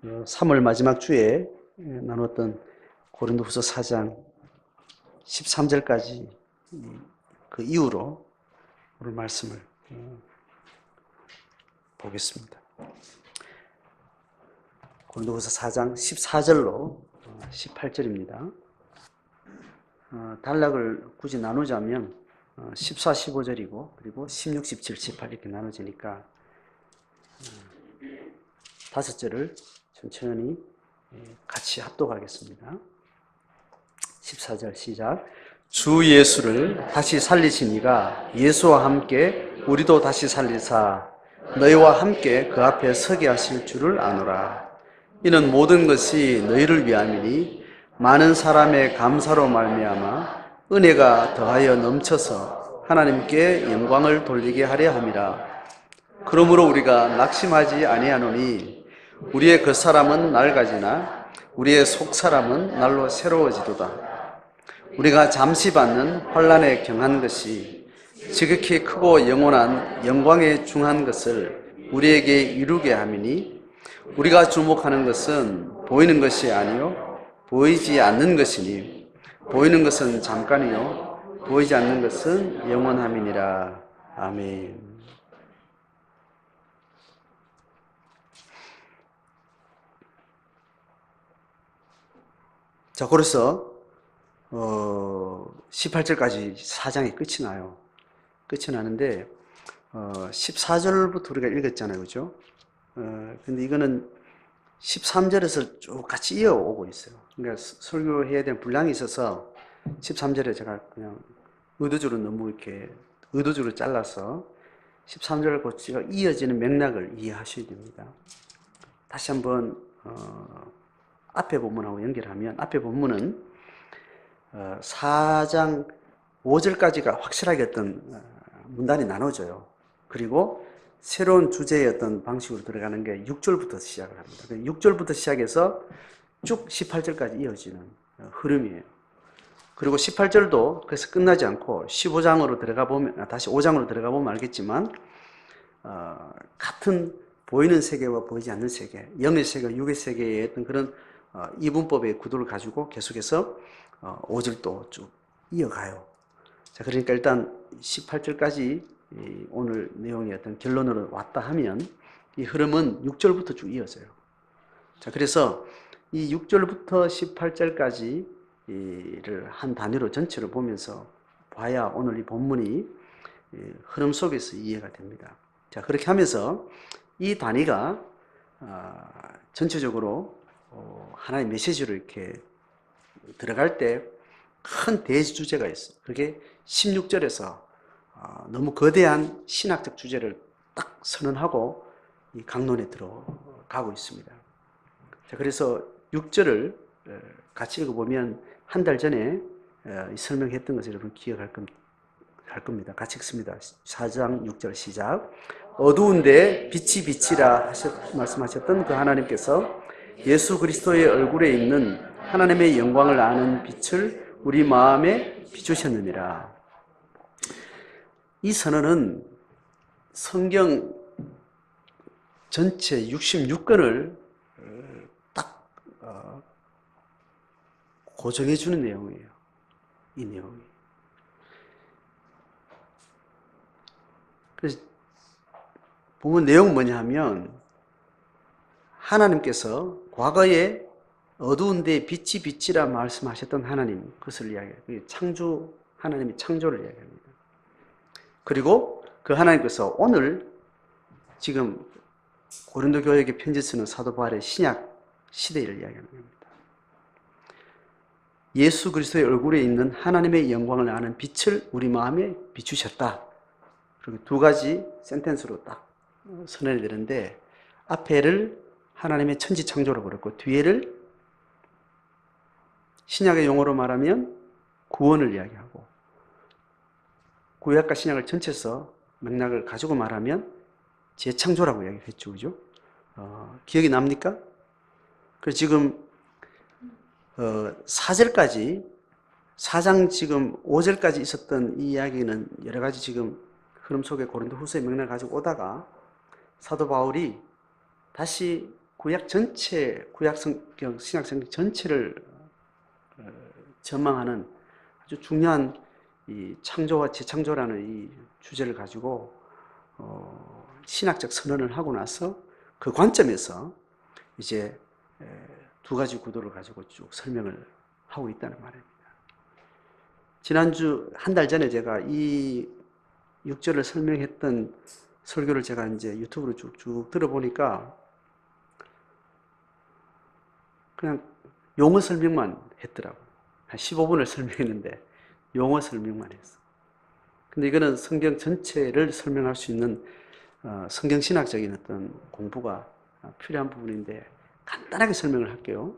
3월 마지막 주에 나눴던 고린도후서 4장 13절까지 그 이후로 오늘 말씀을 보겠습니다. 고린도후서 4장 14절로 18절입니다. 단락을 굳이 나누자면 14, 15절이고 그리고 16, 17, 18 이렇게 나눠지니까 5절을 천천히 같이 합독하겠습니다. 14절 시작. 주 예수를 다시 살리신 이가 예수와 함께 우리도 다시 살리사 너희와 함께 그 앞에 서게 하실 줄을 아노라. 이는 모든 것이 너희를 위함이니 많은 사람의 감사로 말미암아 은혜가 더하여 넘쳐서 하나님께 영광을 돌리게 하려 함이라. 그러므로 우리가 낙심하지 아니하노니 우리의 겉사람은 낡아지나 우리의 속사람은 날로 새로워지도다. 우리가 잠시 받는 환난에 경한 것이 지극히 크고 영원한 영광에 중한 것을 우리에게 이루게 함이니 우리가 주목하는 것은 보이는 것이 아니요 보이지 않는 것이니 보이는 것은 잠깐이요 보이지 않는 것은 영원함이니라. 아멘. 자, 그래서 18절까지 4장이 끝이 나요. 끝이 나는데 14절부터 우리가 읽었잖아요. 그죠? 근데 이거는 13절에서 쭉 같이 이어오고 있어요. 그러니까 설교해야 되는 분량이 있어서 13절에 제가 그냥 의도적으로 너무 이렇게 의도적으로 잘라서 13절을 고치고 이어지는 맥락을 이해하셔야 됩니다. 다시 한번 앞에 본문하고 연결하면 앞에 본문은 4장 5절까지가 확실하게 어떤 문단이 나눠져요. 그리고 새로운 주제의 어떤 방식으로 들어가는 게 6절부터 시작을 합니다. 6절부터 시작해서 쭉 18절까지 이어지는 흐름이에요. 그리고 18절도 그래서 끝나지 않고 15장으로 들어가 보면, 다시 5장으로 들어가 보면 알겠지만, 같은 보이는 세계와 보이지 않는 세계, 영의 세계, 육의 세계의 어떤 그런 이분법의 구도를 가지고 계속해서 5절도 쭉 이어가요. 자, 그러니까 일단 18절까지 오늘 내용의 어떤 결론으로 왔다 하면 이 흐름은 6절부터 쭉 이어져요. 자, 그래서 이 6절부터 18절까지를 한 단위로 전체를 보면서 봐야 오늘 이 본문이 흐름 속에서 이해가 됩니다. 자, 그렇게 하면서 이 단위가 전체적으로 하나의 메시지로 이렇게 들어갈 때 큰 대주제가 있어요. 그게 16절에서 너무 거대한 신학적 주제를 딱 선언하고 이 강론에 들어가고 있습니다. 자, 그래서 6절을 같이 읽어보면 한 달 전에 설명했던 것을 여러분 기억할 겁니다. 같이 읽습니다. 4장 6절 시작. 어두운데 빛이 빛이라 말씀하셨던 그 하나님께서 예수 그리스도의 얼굴에 있는 하나님의 영광을 아는 빛을 우리 마음에 비추셨느니라. 이 선언은 성경 전체 66권을 딱 고정해 주는 내용이에요. 이 내용이. 그래서 보면 내용은 뭐냐 하면 하나님께서 과거에 어두운데 빛이 빛이라 말씀하셨던 하나님, 그것을 이야기해요. 창조, 하나님의 창조를 이야기합니다. 그리고 그 하나님께서 오늘 지금 고린도 교회에게 편지 쓰는 사도 바울의 신약 시대를 이야기하는 겁니다. 예수 그리스도의 얼굴에 있는 하나님의 영광을 아는 빛을 우리 마음에 비추셨다. 그리고 두 가지 센텐스로 딱 선언이 되는데 앞에를 하나님의 천지 창조로 그랬고 뒤에를 신약의 용어로 말하면 구원을 이야기하고 구약과 신약을 전체에서 맥락을 가지고 말하면 재창조라고 이야기했죠. 그죠? 기억이 납니까? 그래서 지금 4절까지 4장 지금 5절까지 있었던 이 이야기는 여러 가지 지금 흐름 속에 고린도 후서의 맥락을 가지고 오다가 사도 바울이 다시 구약 전체, 구약 성경, 신약 성경 전체를 전망하는 아주 중요한 이 창조와 재창조라는 이 주제를 가지고 신학적 선언을 하고 나서 그 관점에서 이제 두 가지 구도를 가지고 쭉 설명을 하고 있다는 말입니다. 지난주 한 달 전에 제가 이 6절을 설명했던 설교를 제가 이제 유튜브로 쭉쭉 들어보니까 그냥 용어 설명만 했더라고요. 한 15분을 설명했는데 용어 설명만 했어. 근데 이거는 성경 전체를 설명할 수 있는 성경신학적인 어떤 공부가 필요한 부분인데 간단하게 설명을 할게요.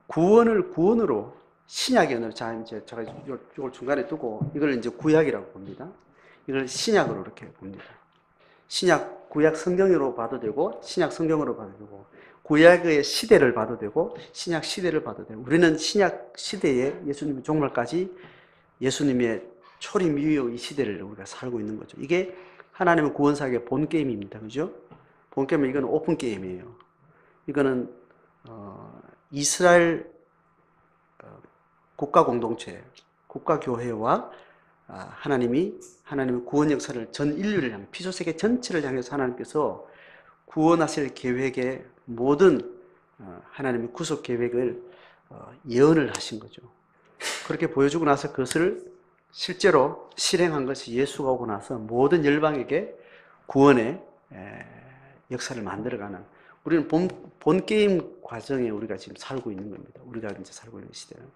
구원을 구원으로 신약의 언어로, 자, 이제 제가 이걸 중간에 두고 이걸 이제 구약이라고 봅니다. 이걸 신약으로 이렇게 봅니다. 신약, 구약 성경으로 봐도 되고, 신약 성경으로 봐도 되고, 구약의 시대를 봐도 되고, 신약 시대를 봐도 되고, 우리는 신약 시대에 예수님의 종말까지 예수님의 초림 이후 이 시대를 우리가 살고 있는 거죠. 이게 하나님의 구원사역의 본 게임입니다. 그죠? 본 게임은 이건 오픈 게임이에요. 이거는, 이스라엘 국가 공동체, 국가 교회와 하나님의 구원 역사를 전 인류를 향해, 피조세계 전체를 향해서 하나님께서 구원하실 계획의 모든 하나님의 구속 계획을 예언을 하신 거죠. 그렇게 보여주고 나서 그것을 실제로 실행한 것이 예수가 오고 나서 모든 열방에게 구원의 역사를 만들어가는, 우리는 본 게임 과정에 우리가 지금 살고 있는 겁니다. 우리가 이제 살고 있는 시대는.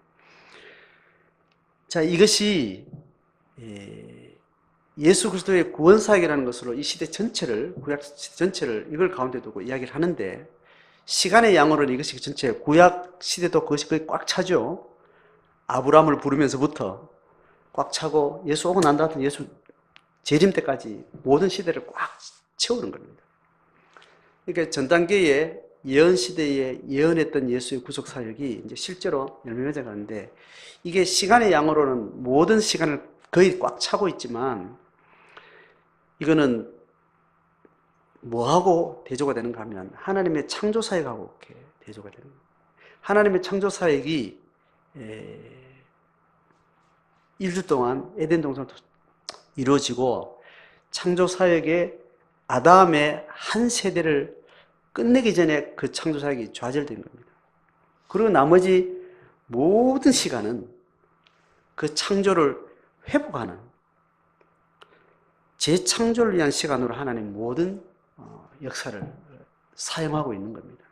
자, 이것이 예수 그리스도의 구원 사역이라는 것으로 이 시대 전체를, 구약 시대 전체를 이걸 가운데 두고 이야기를 하는데, 시간의 양으로는 이것이 전체, 구약 시대도 그것이 거의 꽉 차죠. 아브라함을 부르면서부터 꽉 차고 예수 오고 난 다음에 예수 재림 때까지 모든 시대를 꽉 채우는 겁니다. 그러니까 전 단계의 예언 시대에 예언했던 예수의 구속 사역이 이제 실제로 열매맺어 가는데, 이게 시간의 양으로는 모든 시간을 거의 꽉 차고 있지만, 이거는 뭐하고 대조가 되는가 하면 하나님의 창조 사역하고 이렇게 대조가 되는 거예요. 하나님의 창조 사역이 1주 동안 에덴 동산을 이루어지고, 창조 사역의 아담의 한 세대를 끝내기 전에 그 창조 사역이 좌절된 겁니다. 그리고 나머지 모든 시간은 그 창조를 회복하는, 재창조를 위한 시간으로 하나님 모든 역사를 사용하고 있는 겁니다.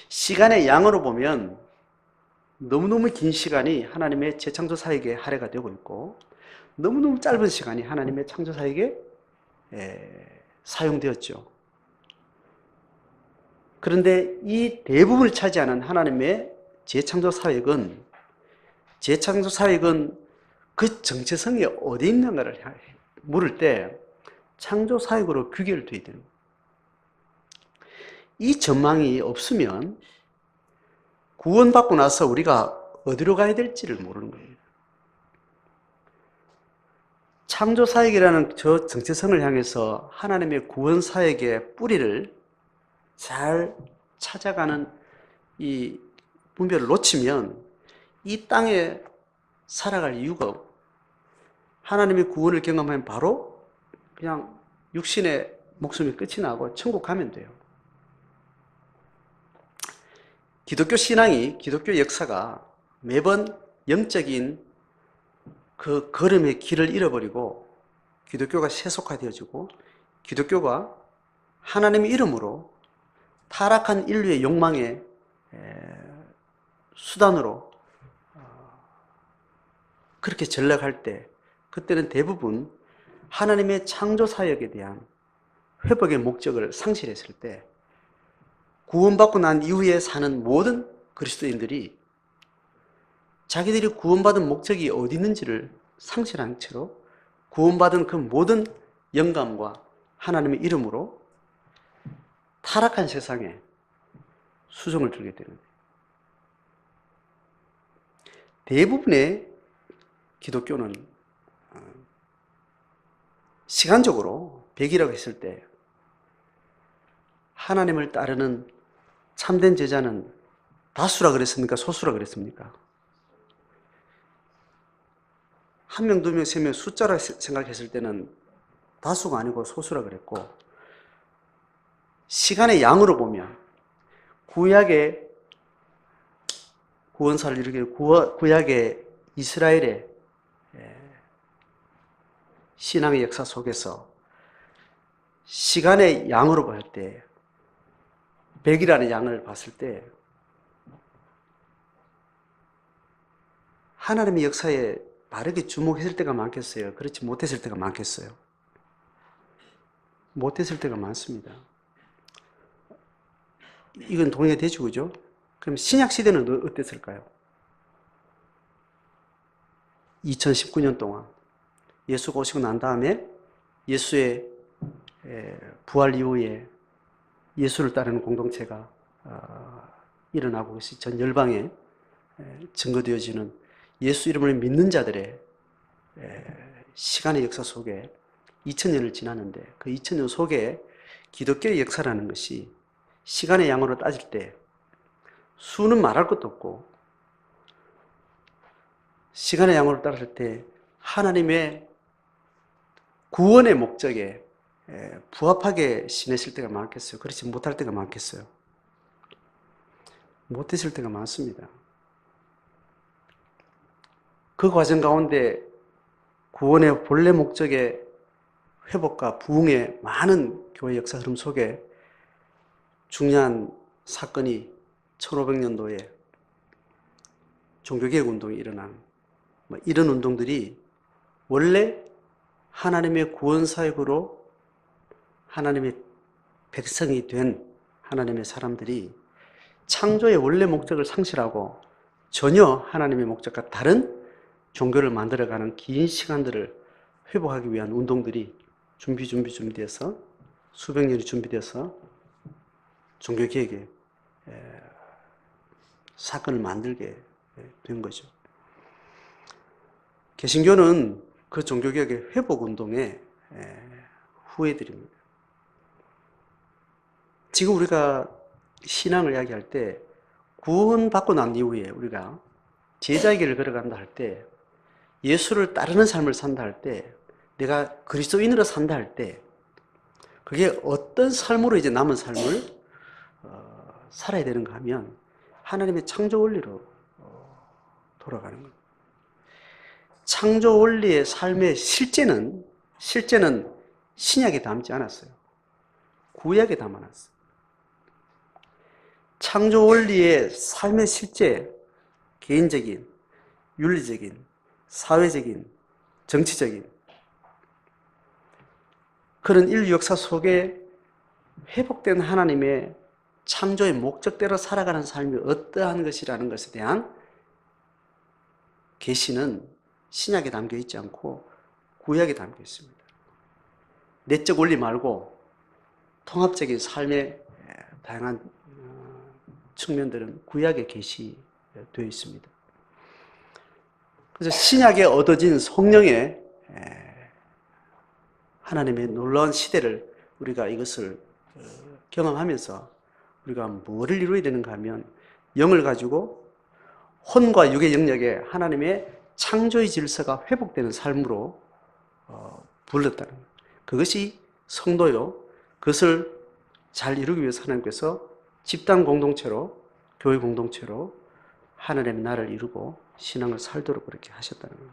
시간의 양으로 보면 너무너무 긴 시간이 하나님의 재창조 사역에 할애가 되고 있고, 너무너무 짧은 시간이 하나님의 창조 사역에 사용되었죠. 그런데 이 대부분을 차지하는 하나님의 재창조 사역은 그 정체성이 어디 있는가를 물을 때 창조 사역으로 규결되어야 되는 거예요. 이 전망이 없으면 구원받고 나서 우리가 어디로 가야 될지를 모르는 겁니다. 창조 사역이라는 저 정체성을 향해서 하나님의 구원 사역의 뿌리를 잘 찾아가는 이 분별을 놓치면 이 땅에 살아갈 이유가 없고, 하나님의 구원을 경험하면 바로 그냥 육신의 목숨이 끝이 나고 천국 가면 돼요. 기독교 신앙이, 기독교 역사가 매번 영적인 그 걸음의 길을 잃어버리고 기독교가 세속화되어지고, 기독교가 하나님의 이름으로 타락한 인류의 욕망의 수단으로 그렇게 전락할 때, 그때는 대부분 하나님의 창조 사역에 대한 회복의 목적을 상실했을 때, 구원받고 난 이후에 사는 모든 그리스도인들이 자기들이 구원받은 목적이 어디 있는지를 상실한 채로 구원받은 그 모든 영감과 하나님의 이름으로 타락한 세상에 수종을 들게 되는 거예요. 대부분의 기독교는 시간적으로 100이라고 했을 때 하나님을 따르는 참된 제자는 다수라 그랬습니까? 소수라 그랬습니까? 한 명, 두 명, 세 명 숫자라 생각했을 때는 다수가 아니고 소수라 그랬고, 시간의 양으로 보면 구약의 구원사를 일으키는 구약의 이스라엘의 신앙의 역사 속에서 시간의 양으로 볼 때, 100이라는 양을 봤을 때 하나님의 역사에 바르게 주목했을 때가 많겠어요? 그렇지 못했을 때가 많겠어요? 못했을 때가 많습니다. 이건 동의가 되죠, 그죠? 그럼 신약 시대는 어땠을까요? 2019년 동안 예수가 오시고 난 다음에 예수의 부활 이후에 예수를 따르는 공동체가 일어나고 전 열방에 증거되어지는 예수 이름을 믿는 자들의 시간의 역사 속에 2000년을 지났는데 그 2000년 속에 기독교의 역사라는 것이 시간의 양으로 따질 때 수는 말할 것도 없고 시간의 양으로 따질 때 하나님의 구원의 목적에 부합하게 지내실 때가 많겠어요? 그렇지 못할 때가 많겠어요? 못했을 때가 많습니다. 그 과정 가운데 구원의 본래 목적의 회복과 부흥의 많은 교회 역사 흐름 속에 중요한 사건이 1500년도에 종교개혁 운동이 일어난 이런 운동들이 원래 하나님의 구원 사역으로 하나님의 백성이 된 하나님의 사람들이 창조의 원래 목적을 상실하고 전혀 하나님의 목적과 다른 종교를 만들어가는 긴 시간들을 회복하기 위한 운동들이 준비돼서 수백 년이 준비돼서 종교개혁의 사건을 만들게 된 거죠. 개신교는 그 종교개혁의 회복운동의 후예들입니다. 지금 우리가 신앙을 이야기할 때 구원받고 난 이후에 우리가 제자의 길을 걸어간다 할 때 예수를 따르는 삶을 산다 할 때 내가 그리스도인으로 산다 할 때 그게 어떤 삶으로 이제 남은 삶을 살아야 되는가 하면 하나님의 창조 원리로 돌아가는 겁니다. 창조 원리의 삶의 실제는 신약에 담지 않았어요. 구약에 담아놨어요. 창조 원리의 삶의 실제, 개인적인, 윤리적인, 사회적인, 정치적인 그런 인류 역사 속에 회복된 하나님의 창조의 목적대로 살아가는 삶이 어떠한 것이라는 것에 대한 계시는 신약에 담겨 있지 않고 구약에 담겨 있습니다. 내적 원리 말고 통합적인 삶의 다양한 측면들은 구약에 계시되어 있습니다. 그래서 신약에 얻어진 성령의 하나님의 놀라운 시대를 우리가 이것을 경험하면서 우리가 뭐를 이루어야 되는가 하면 영을 가지고 혼과 육의 영역에 하나님의 창조의 질서가 회복되는 삶으로 불렀다는 거예요. 그것이 성도요. 그것을 잘 이루기 위해서 하나님께서 집단 공동체로 교회 공동체로 하나님의 나라를 이루고 신앙을 살도록 그렇게 하셨다는 거예요.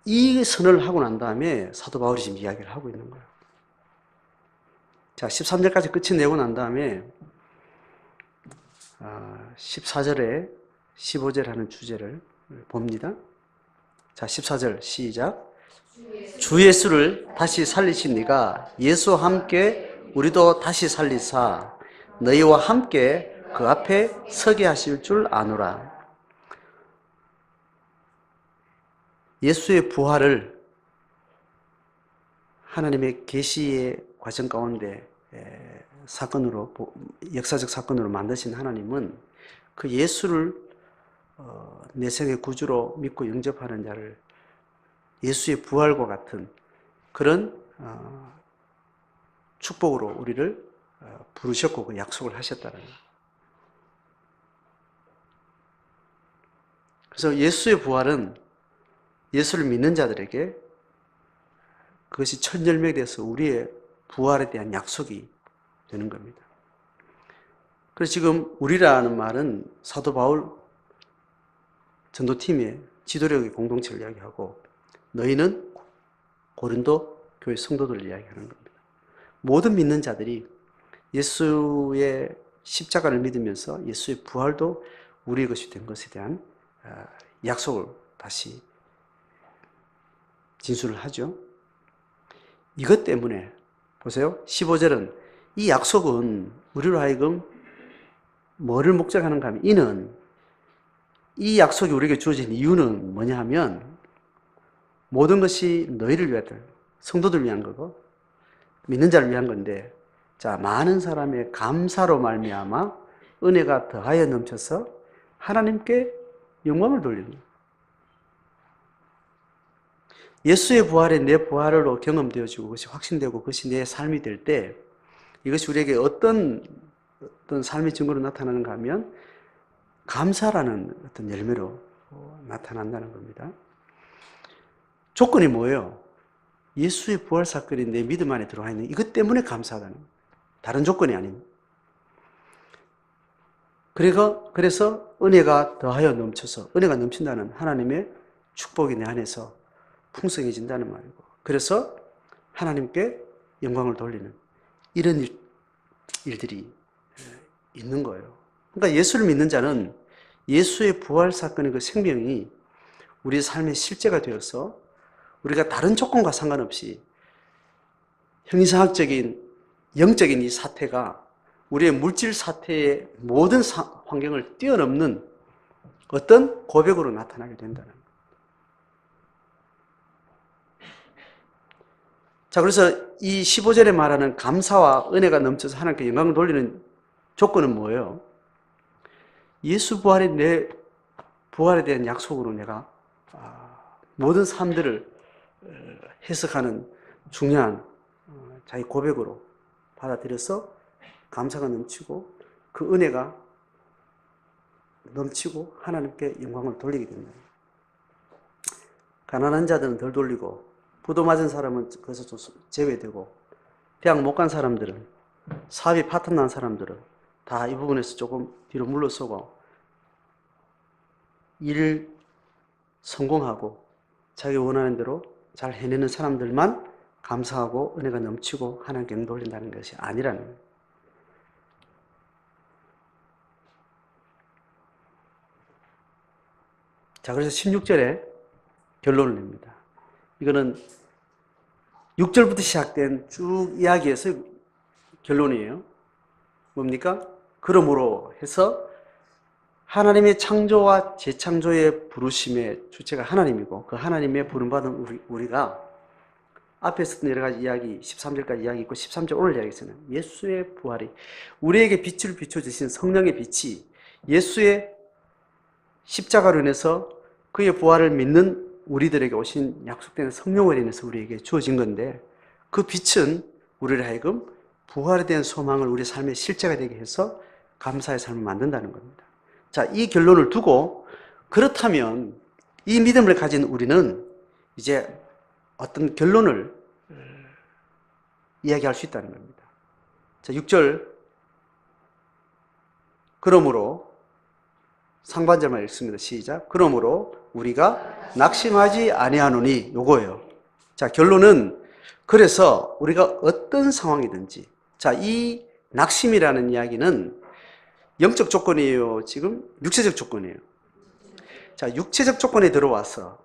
이 선언을 하고 난 다음에 사도 바울이 지금 이야기를 하고 있는 거예요. 자, 13절까지 끝이 내고 난 다음에 14절에 15절 하는 주제를 봅니다. 자, 14절 시작. 주 예수를 다시 살리신 네가 예수와 함께 우리도 다시 살리사 너희와 함께 그 앞에 서게 하실 줄 아노라. 예수의 부활을 하나님의 계시의 과정 가운데 사건으로 역사적 사건으로 만드신 하나님은 그 예수를 내 생의 구주로 믿고 영접하는 자를 예수의 부활과 같은 그런 축복으로 우리를 부르셨고 그 약속을 하셨다는 거예요. 그래서 예수의 부활은 예수를 믿는 자들에게 그것이 천절명이 돼서 우리의 부활에 대한 약속이 되는 겁니다. 그래서 지금 우리라는 말은 사도 바울 전도팀의 지도력의 공동체를 이야기하고 너희는 고린도 교회 성도들을 이야기하는 겁니다. 모든 믿는 자들이 예수의 십자가를 믿으면서 예수의 부활도 우리의 것이 된 것에 대한 약속을 다시 진술을 하죠. 이것 때문에 보세요. 15절은 이 약속은 우리로 하여금 뭐를 목적하는가 하면 이는 이 약속이 우리에게 주어진 이유는 뭐냐 하면 모든 것이 너희를 위하다. 성도들을 위한 거고 믿는 자를 위한 건데 자 많은 사람의 감사로 말미암아 은혜가 더하여 넘쳐서 하나님께 영광을 돌리는 거예요. 예수의 부활에 내 부활로 경험되어지고 그것이 확신되고 그것이 내 삶이 될 때 이것이 우리에게 어떤 삶의 증거로 나타나는가 하면 감사라는 어떤 열매로 나타난다는 겁니다. 조건이 뭐예요? 예수의 부활 사건이 내 믿음 안에 들어와 있는 이것 때문에 감사하다는 거예요. 다른 조건이 아닙니다. 그래서 은혜가 더하여 넘쳐서 은혜가 넘친다는 하나님의 축복이 내 안에서 풍성해진다는 말이고 그래서 하나님께 영광을 돌리는 이런 일들이 있는 거예요. 그러니까 예수를 믿는 자는 예수의 부활 사건의 그 생명이 우리의 삶의 실제가 되어서 우리가 다른 조건과 상관없이 형이상학적인 영적인 이 사태가 우리의 물질 사태의 모든 환경을 뛰어넘는 어떤 고백으로 나타나게 된다는 거예요. 자, 그래서 이 15절에 말하는 감사와 은혜가 넘쳐서 하나님께 영광을 돌리는 조건은 뭐예요? 예수 부활의 내 부활에 대한 약속으로 내가 모든 삶들을 해석하는 중요한 자기 고백으로 받아들여서 감사가 넘치고 그 은혜가 넘치고 하나님께 영광을 돌리게 됩니다. 가난한 자들은 덜 돌리고 부도 맞은 사람은 거기서 좀 제외되고 대학 못 간 사람들은 사업이 파탄 난 사람들은 다 이 부분에서 조금 뒤로 물러서고 일을 성공하고 자기 원하는 대로 잘 해내는 사람들만 감사하고 은혜가 넘치고 하나님께 영광 돌린다는 것이 아니라는 거예요. 자, 그래서 16절에 결론을 냅니다. 이거는 6절부터 시작된 쭉 이야기에서 결론이에요. 뭡니까? 그러므로 해서 하나님의 창조와 재창조의 부르심의 주체가 하나님이고 그 하나님의 부름받은 우리가 앞에서 여러 가지 이야기 13절까지 이야기 있고 13절 오늘 이야기에서는 예수의 부활이 우리에게 빛을 비춰주신 성령의 빛이 예수의 십자가로 인해서 그의 부활을 믿는 우리들에게 오신 약속된 성령으로 인해서 우리에게 주어진 건데 그 빛은 우리를 하여금 부활에 대한 소망을 우리 삶의 실제가 되게 해서 감사의 삶을 만든다는 겁니다. 자, 이 결론을 두고 그렇다면 이 믿음을 가진 우리는 이제 어떤 결론을 이야기할 수 있다는 겁니다. 자, 6절 그러므로 상반절만 읽습니다. 시작. 그러므로 우리가 낙심하지 아니하노니 요거예요. 자, 결론은 그래서 우리가 어떤 상황이든지 자, 이 낙심이라는 이야기는 영적 조건이에요. 지금 육체적 조건이에요. 자, 육체적 조건에 들어와서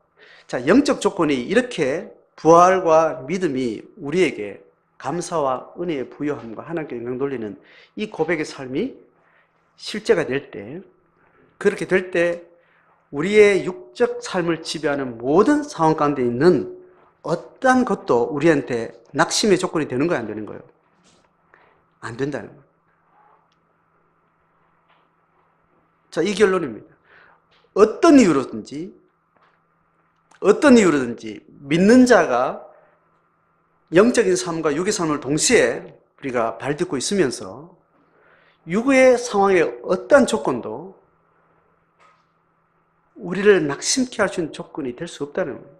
자, 영적 조건이 이렇게 부활과 믿음이 우리에게 감사와 은혜의 부여함과 하나님께 영광 돌리는 이 고백의 삶이 실제가 될 때 그렇게 될 때 우리의 육적 삶을 지배하는 모든 상황 가운데 있는 어떠한 것도 우리한테 낙심의 조건이 되는 거예요? 안 되는 거예요? 안 된다는 거예요. 자, 이 결론입니다. 어떤 이유로든지 믿는 자가 영적인 삶과 육의 삶을 동시에 우리가 발딛고 있으면서 육의 상황의 어떠한 조건도 우리를 낙심케 할 수 있는 조건이 될 수 없다는 거예요.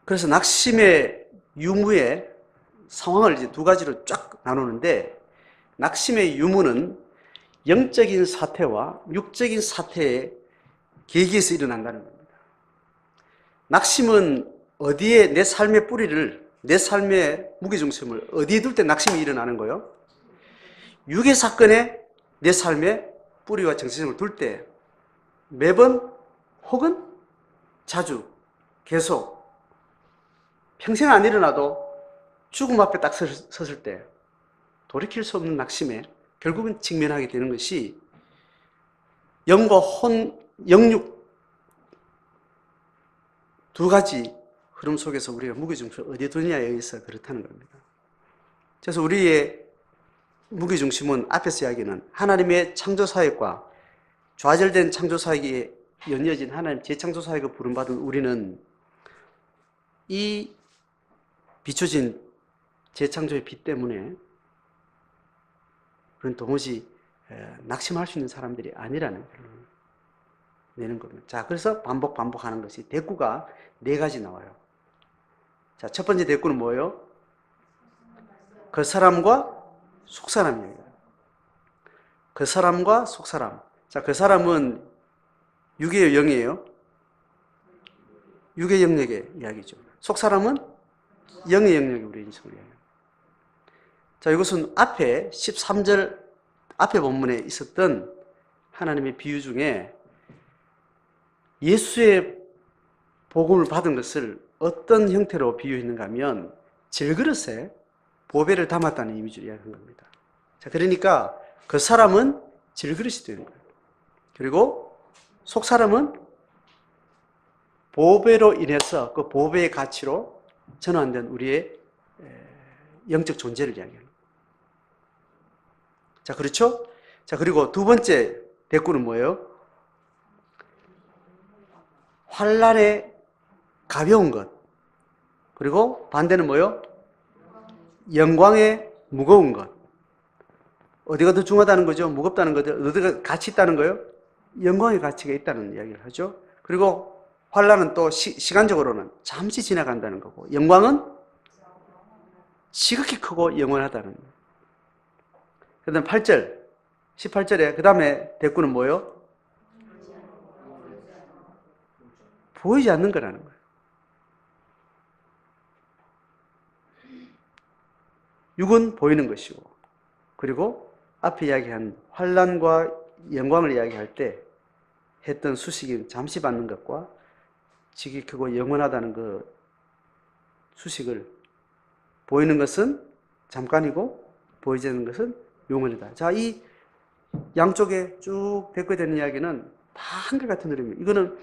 그래서 낙심의 유무의 상황을 이제 두 가지로 쫙 나누는데, 낙심의 유무는 영적인 사태와 육적인 사태의 계기에서 일어난다는 겁니다. 낙심은 어디에 내 삶의 뿌리를, 내 삶의 무게중심을 어디에 둘 때 낙심이 일어나는 거예요? 육의 사건에 내 삶의 뿌리와 정체성을 둘 때 매번 혹은 자주 계속 평생 안 일어나도 죽음 앞에 딱 섰을 때 돌이킬 수 없는 낙심에 결국은 직면하게 되는 것이 영과 영육 두 가지 흐름 속에서 우리가 무게중심을 어디에 두느냐에 의해서 그렇다는 겁니다. 그래서 우리의 무게중심은 앞에서 이야기는 하나님의 창조사역과 좌절된 창조사역에 연이어진 하나님 재창조사역을 부름받은 우리는 이 비춰진 재창조의 빛 때문에 우리는 도무지 낙심할 수 있는 사람들이 아니라는 결론을 내는 겁니다. 자, 그래서 반복하는 것이 대꾸가 네 가지 나와요. 자, 첫 번째 대꾸는 뭐예요? 그 사람과 속사람이에요. 그 사람과 속사람. 자, 그 사람은 육이에요, 영이에요? 육의 영역의 이야기죠. 속사람은 영의 영역의 우리 인생을 이야기해요. 자, 이것은 앞에 13절 앞에 본문에 있었던 하나님의 비유 중에 예수의 복음을 받은 것을 어떤 형태로 비유했는가 하면 질그릇에 보배를 담았다는 이미지로 이야기한 겁니다. 자, 그러니까 그 사람은 질그릇이 되는 거예요. 그리고 속 사람은 보배로 인해서 그 보배의 가치로 전환된 우리의 영적 존재를 이야기합니다. 자, 그렇죠? 자, 그리고 두 번째 대꾸는 뭐예요? 환난에 가벼운 것. 그리고 반대는 뭐예요? 영광에 무거운 것. 어디가 더 중요하다는 거죠? 무겁다는 거죠? 어디가 가치 있다는 거예요? 영광의 가치가 있다는 이야기를 하죠. 그리고 환난은 또 시간적으로는 잠시 지나간다는 거고, 영광은 지극히 크고 영원하다는 거예요. 그 다음 8절, 18절에 그 다음에 대꾸는 뭐예요? 보이지 않는 거라는 거예요. 육은 보이는 것이고, 그리고 앞에 이야기한 환난과 영광을 이야기할 때 했던 수식이 잠시 받는 것과 지극히 크고 영원하다는 그 수식을, 보이는 것은 잠깐이고 보이지 않는 것은 영원이다. 자, 이 양쪽에 쭉 대꾸되는 이야기는 다 한결같은 흐름이에요. 이거는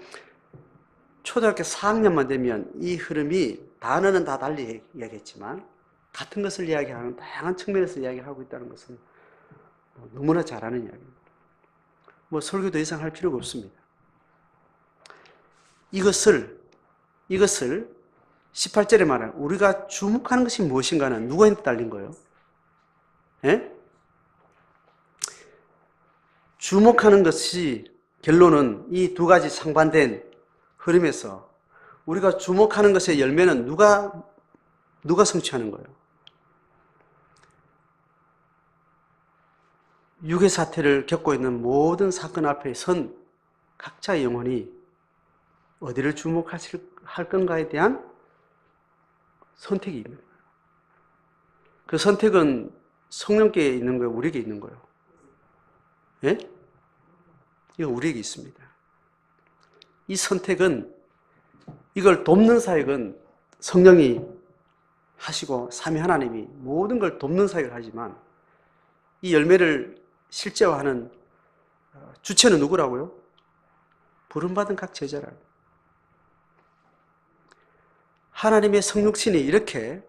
초등학교 4학년만 되면 이 흐름이 단어는 다 달리 이야기했지만 같은 것을 이야기하는 다양한 측면에서 이야기를 하고 있다는 것은 너무나 잘 아는 이야기입니다. 뭐 설교 더 이상 할 필요가 없습니다. 이것을 18절에 말하는 우리가 주목하는 것이 무엇인가는 누구한테 달린 거예요? 예? 주목하는 것이 결론은 이 두 가지 상반된 흐름에서 우리가 주목하는 것의 열매는 누가 성취하는 거예요? 육의 사태를 겪고 있는 모든 사건 앞에 선 각자의 영혼이 어디를 주목할 건가에 대한 선택이 있는 거예요. 그 선택은 성령께 있는 거예요? 우리에게 있는 거예요? 예? 이거 우리에게 있습니다. 이 선택은, 이걸 돕는 사역은 성령이 하시고 삼위 하나님이 모든 걸 돕는 사역을 하지만 이 열매를 실제화하는 주체는 누구라고요? 부름받은 각 제자라고. 하나님의 성육신이 이렇게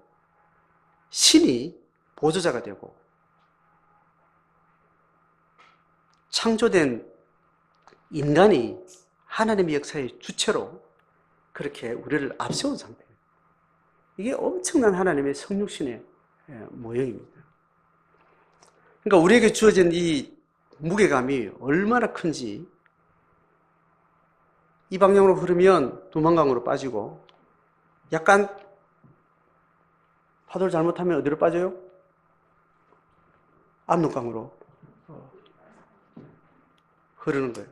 신이 보조자가 되고 창조된 인간이 하나님의 역사의 주체로 그렇게 우리를 앞세운 상태예요. 이게 엄청난 하나님의 성육신의 모형입니다. 그러니까 우리에게 주어진 이 무게감이 얼마나 큰지, 이 방향으로 흐르면 두만강으로 빠지고, 약간 파도를 잘못하면 어디로 빠져요? 압록강으로 흐르는 거예요.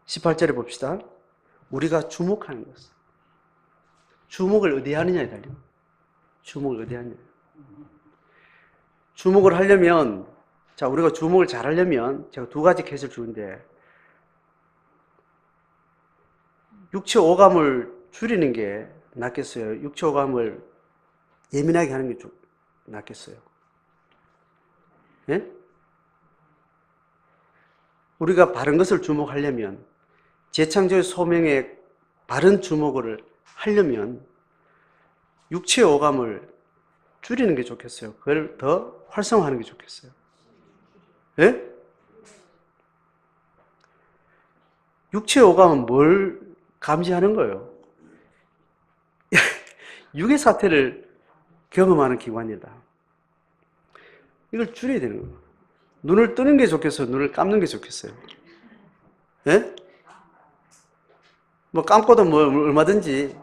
(18절에) 봅시다. 우리가 주목하는 것은, 주목을 어디에 하느냐에 달려. 주목을 어디에 하느냐. 주목을 하려면, 자, 우리가 주목을 잘 하려면 제가 두 가지 캣을 주는데, 육체 오감을 줄이는 게 낫겠어요? 육체 오감을 예민하게 하는 게 좀 낫겠어요? 예? 우리가 바른 것을 주목하려면, 재창조의 소명에 바른 주목을 하려면 육체 오감을 줄이는 게 좋겠어요? 그걸 더 활성화하는 게 좋겠어요? 예? 육체 오감은 뭘 감지하는 거예요? 육의 사태를 경험하는 기관이다. 이걸 줄여야 되는 거예요. 눈을 뜨는 게 좋겠어요? 눈을 감는 게 좋겠어요? 예? 뭐 감고도 뭐 얼마든지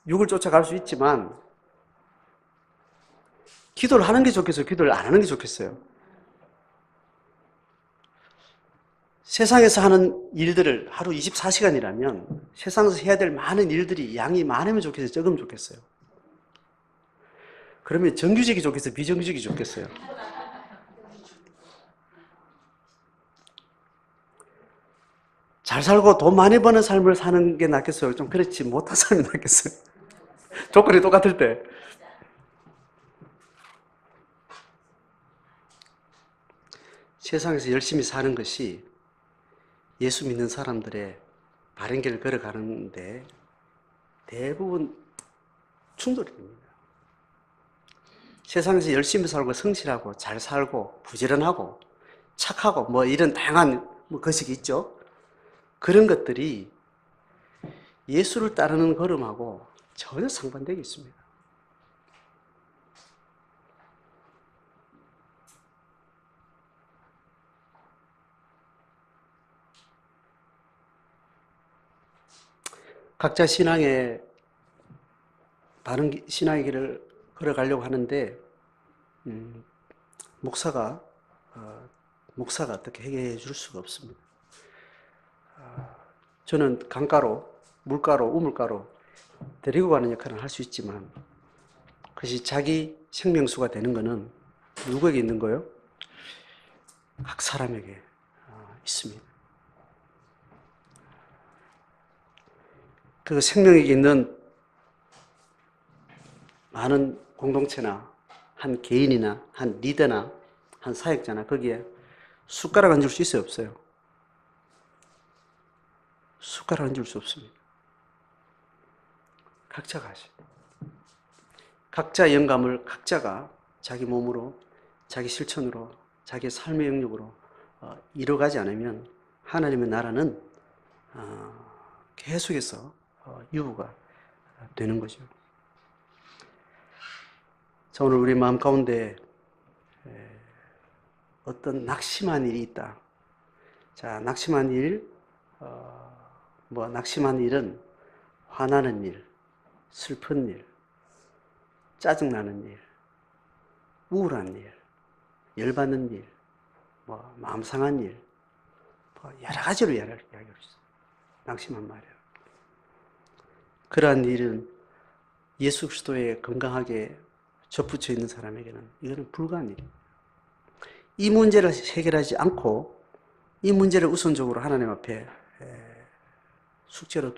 육을 쫓아갈 수 있지만, 기도를 하는 게 좋겠어요? 기도를 안 하는 게 좋겠어요? 세상에서 하는 일들을 하루 24시간이라면 세상에서 해야 될 많은 일들이 양이 많으면 좋겠어요? 적으면 좋겠어요? 그러면 정규직이 좋겠어요? 비정규직이 좋겠어요? 잘 살고 돈 많이 버는 삶을 사는 게 낫겠어요? 좀 그렇지 못한 삶이 낫겠어요? 조건이 똑같을 때. 세상에서 열심히 사는 것이 예수 믿는 사람들의 바른 길을 걸어가는데 대부분 충돌이 됩니다. 세상에서 열심히 살고 성실하고 잘 살고 부지런하고 착하고 뭐 이런 다양한 것이 있죠. 그런 것들이 예수를 따르는 걸음하고 전혀 상반되게 있습니다. 각자 신앙의 바른 신앙의 길을 걸어가려고 하는데 목사가 어떻게 해결해 줄 수가 없습니다. 저는 강가로, 물가로, 우물가로 데리고 가는 역할을 할 수 있지만, 그것이 자기 생명수가 되는 것은 누구에게 있는 거예요? 각 사람에게 있습니다. 그 생명에게 있는 많은 공동체나 한 개인이나 한 리더나 한 사역자나 거기에 숟가락 얹을 수 있어요, 없어요? 숟가락 얹을 수 없습니다. 각자가 하셔야 돼요. 각자의 영감을 각자가 자기 몸으로, 자기 실천으로, 자기 삶의 영역으로 이뤄가지 않으면 하나님의 나라는 계속해서 유보가 되는 거죠. 자, 오늘 우리 마음 가운데 어떤 낙심한 일이 있다. 자, 낙심한 일, 낙심한 일은 화나는 일, 슬픈 일, 짜증나는 일, 우울한 일, 열받는 일, 마음 상한 일, 여러 가지로 이야기할 수 있어요. 낙심한 말이에요. 그러한 일은 예수 그리스도에 건강하게 접붙여 있는 사람에게는 이거는 불가한 일입니다. 이 문제를 해결하지 않고 이 문제를 우선적으로 하나님 앞에 숙제로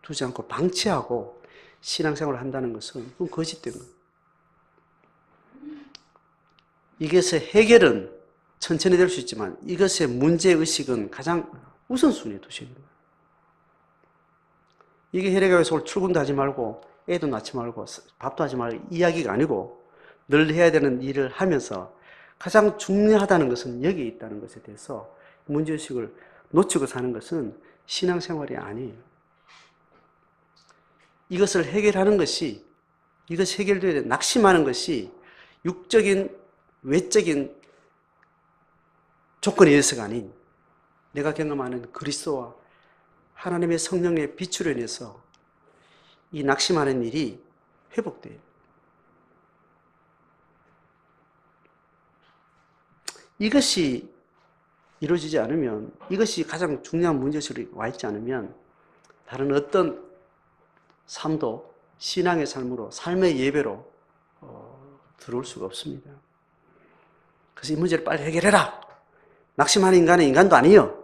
두지 않고 방치하고 신앙생활을 한다는 것은 그건 거짓된 거예요. 이것의 해결은 천천히 될 수 있지만 이것의 문제의식은 가장 우선순위에 두셔야 됩니다. 이게 혈액교회에서 출근도 하지 말고 애도 낳지 말고 밥도 하지 말고 이야기가 아니고 늘 해야 되는 일을 하면서 가장 중요하다는 것은 여기에 있다는 것에 대해서 문제의식을 놓치고 사는 것은 신앙생활이 아니에요. 이것을 해결하는 것이, 이것이 해결되어야 돼. 낙심하는 것이 육적인, 외적인 조건에 의해서가 아닌 내가 경험하는 그리스도와 하나님의 성령의 빛으로 인해서 이 낙심하는 일이 회복돼요. 이것이 이루어지지 않으면, 이것이 가장 중요한 문제의식이 와 있지 않으면 다른 어떤 삶도 신앙의 삶으로, 삶의 예배로 들어올 수가 없습니다. 그래서 이 문제를 빨리 해결해라. 낙심하는 인간은 인간도 아니요.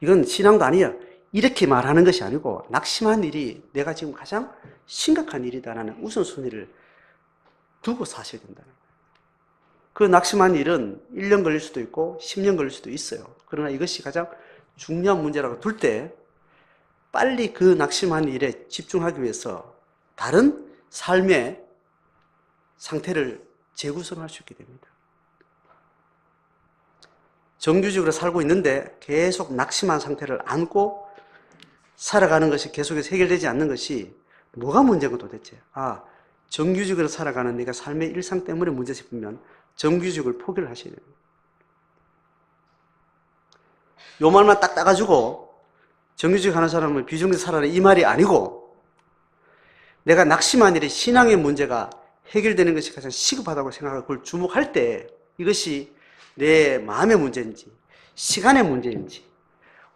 이건 신앙도 아니요. 이렇게 말하는 것이 아니고 낙심한 일이 내가 지금 가장 심각한 일이다라는 우선순위를 두고 사셔야 된다는 거예요. 그 낙심한 일은 1년 걸릴 수도 있고 10년 걸릴 수도 있어요. 그러나 이것이 가장 중요한 문제라고 둘 때 빨리 그 낙심한 일에 집중하기 위해서 다른 삶의 상태를 재구성할 수 있게 됩니다. 정규직으로 살고 있는데 계속 낙심한 상태를 안고 살아가는 것이 계속해서 해결되지 않는 것이 뭐가 문제고 도대체? 정규직으로 살아가는 내가 삶의 일상 때문에 문제 싶으면 정규직을 포기를 하셔야 됩니다. 요 말만 딱 따가지고 정규직 하는 사람은 비정규직 살아라 이 말이 아니고 내가 낙심한 일이 신앙의 문제가 해결되는 것이 가장 시급하다고 생각하고 그걸 주목할 때 이것이 내 마음의 문제인지 시간의 문제인지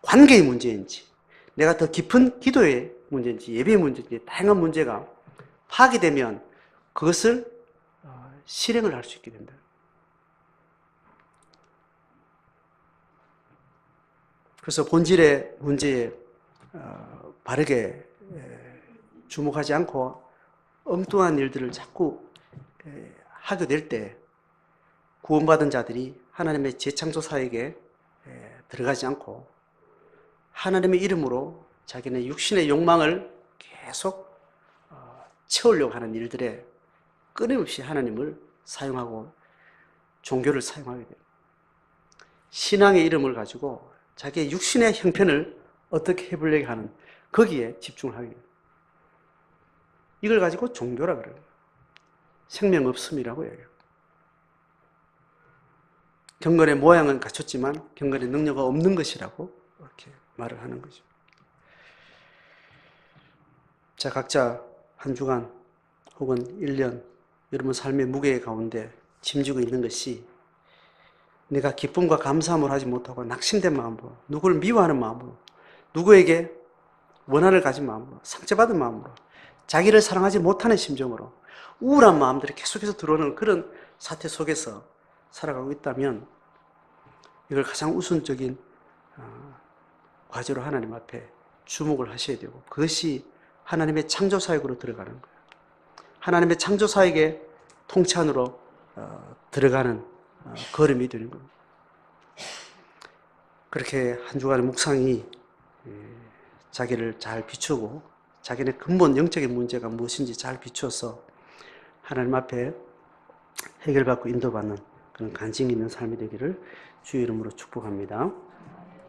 관계의 문제인지 내가 더 깊은 기도의 문제인지 예배의 문제인지 다양한 문제가 파악되면 그것을 실행을 할 수 있게 된다. 그래서 본질의 문제에 바르게 주목하지 않고 엉뚱한 일들을 자꾸 하게 될 때 구원받은 자들이 하나님의 재창조 사역에 들어가지 않고 하나님의 이름으로 자기네 육신의 욕망을 계속 채우려고 하는 일들에 끊임없이 하나님을 사용하고 종교를 사용하게 돼요. 신앙의 이름을 가지고 자기의 육신의 형편을 어떻게 해보려고 하는 거기에 집중을 하게 돼요. 이걸 가지고 종교라 그래요. 생명 없음이라고 해요. 경건의 모양은 갖췄지만 경건의 능력이 없는 것이라고 이렇게 말을 하는 거죠. 자, 각자 한 주간 혹은 1년 여러분 삶의 무게 가운데 짐지고 있는 것이 내가 기쁨과 감사함을 하지 못하고 낙심된 마음으로 누구를 미워하는 마음으로 누구에게 원한을 가진 마음으로 상처받은 마음으로 자기를 사랑하지 못하는 심정으로 우울한 마음들이 계속해서 들어오는 그런 사태 속에서 살아가고 있다면 이걸 가장 우선적인 과제로 하나님 앞에 주목을 하셔야 되고 그것이 하나님의 창조사역으로 들어가는 거예요. 하나님의 창조사역의 통치안으로 들어가는 걸음이 되는 겁니다. 그렇게 한 주간의 묵상이 자기를 잘 비추고 자기네 근본 영적인 문제가 무엇인지 잘 비추어서 하나님 앞에 해결받고 인도받는 그런 간증이 있는 삶이 되기를 주의 이름으로 축복합니다.